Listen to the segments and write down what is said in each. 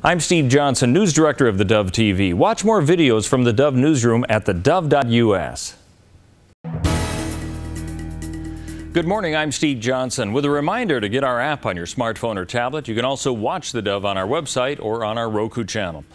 I'm Steve Johnson, News Director of theDove TV. Watch more videos from the Dove Newsroom at theDove.us. Good morning, I'm Steve Johnson. With a reminder to get our app on your smartphone or tablet, you can also watch the Dove on our website or on our Roku channel.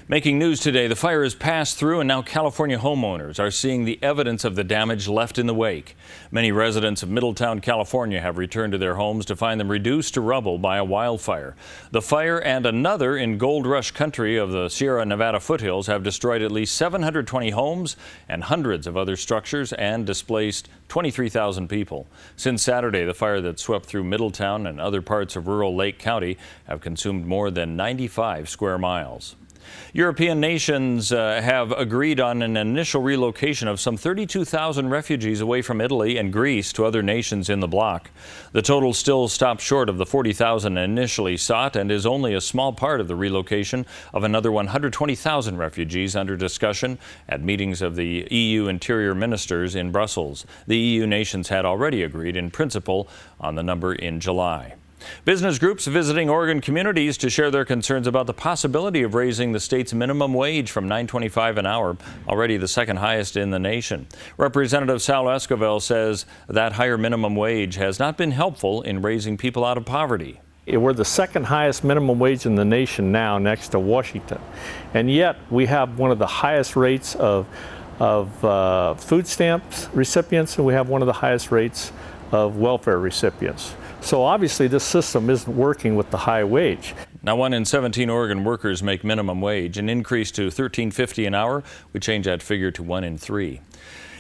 Making news today, the fire has passed through and now California homeowners are seeing the evidence of the damage left in the wake. Many residents of Middletown, California have returned to their homes to find them reduced to rubble by a wildfire. The fire and another in Gold Rush country of the Sierra Nevada foothills have destroyed at least 720 homes and hundreds of other structures and displaced 23,000 people. Since Saturday, the fire that swept through Middletown and other parts of rural Lake County have consumed more than 95 square miles. European nations have agreed on an initial relocation of some 32,000 refugees away from Italy and Greece to other nations in the bloc. The total still stops short of the 40,000 initially sought and is only a small part of the relocation of another 120,000 refugees under discussion at meetings of the EU interior ministers in Brussels. The EU nations had already agreed in principle on the number in July. Business groups visiting Oregon communities to share their concerns about the possibility of raising the state's minimum wage from $9.25 an hour, already the second highest in the nation. Representative Sal Esquivel says that higher minimum wage has not been helpful in raising people out of poverty. We're the second highest minimum wage in the nation now, next to Washington. And yet we have one of the highest rates of food stamps recipients, and we have one of the highest rates of welfare recipients. So obviously this system isn't working with the high wage. Now 1 in 17 Oregon workers make minimum wage. An increase to $13.50 an hour would change that figure to 1 in 3.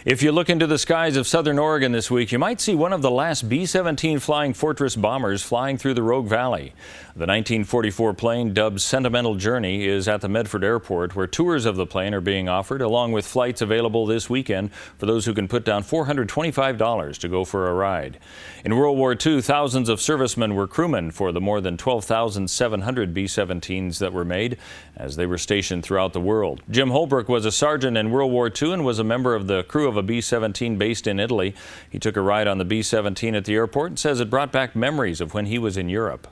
If you look into the skies of southern Oregon this week, you might see one of the last B-17 Flying Fortress bombers flying through the Rogue Valley. The 1944 plane, dubbed Sentimental Journey, is at the Medford Airport, where tours of the plane are being offered, along with flights available this weekend for those who can put down $425 to go for a ride. In World War II, thousands of servicemen were crewmen for the more than 12,700 B-17s that were made as they were stationed throughout the world. Jim Holbrook was a sergeant in World War II and was a member of the crew of a B-17 based in Italy. He took a ride on the B-17 at the airport and says it brought back memories of when he was in Europe.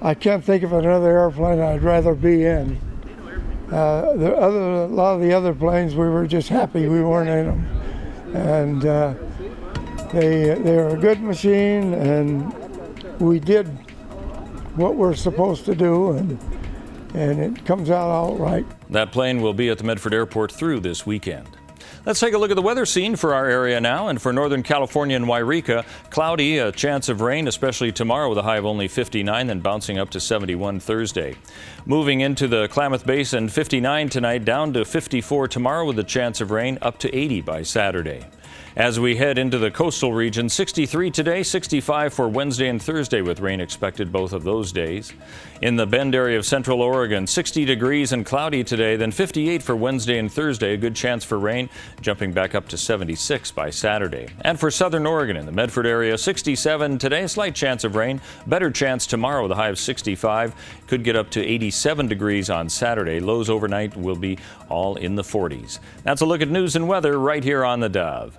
I can't think of another airplane I'd rather be in. A lot of the other planes, we were just happy we weren't in them. And they're a good machine, and we did what we're supposed to do, and it comes out all right. That plane will be at the Medford Airport through this weekend. Let's take a look at the weather scene for our area now. And for Northern California and Wairika, cloudy, a chance of rain, especially tomorrow with a high of only 59, then bouncing up to 71 Thursday. Moving into the Klamath Basin, 59 tonight, down to 54 tomorrow with a chance of rain, up to 80 by Saturday. As we head into the coastal region, 63 today, 65 for Wednesday and Thursday with rain expected both of those days. In the Bend area of central Oregon, 60 degrees and cloudy today, then 58 for Wednesday and Thursday, a good chance for rain, jumping back up to 76 by Saturday. And for southern Oregon, in the Medford area, 67 today, a slight chance of rain, better chance tomorrow with a high of 65, could get up to 87 degrees on Saturday. Lows overnight will be all in the 40s. That's a look at news and weather right here on the Dove.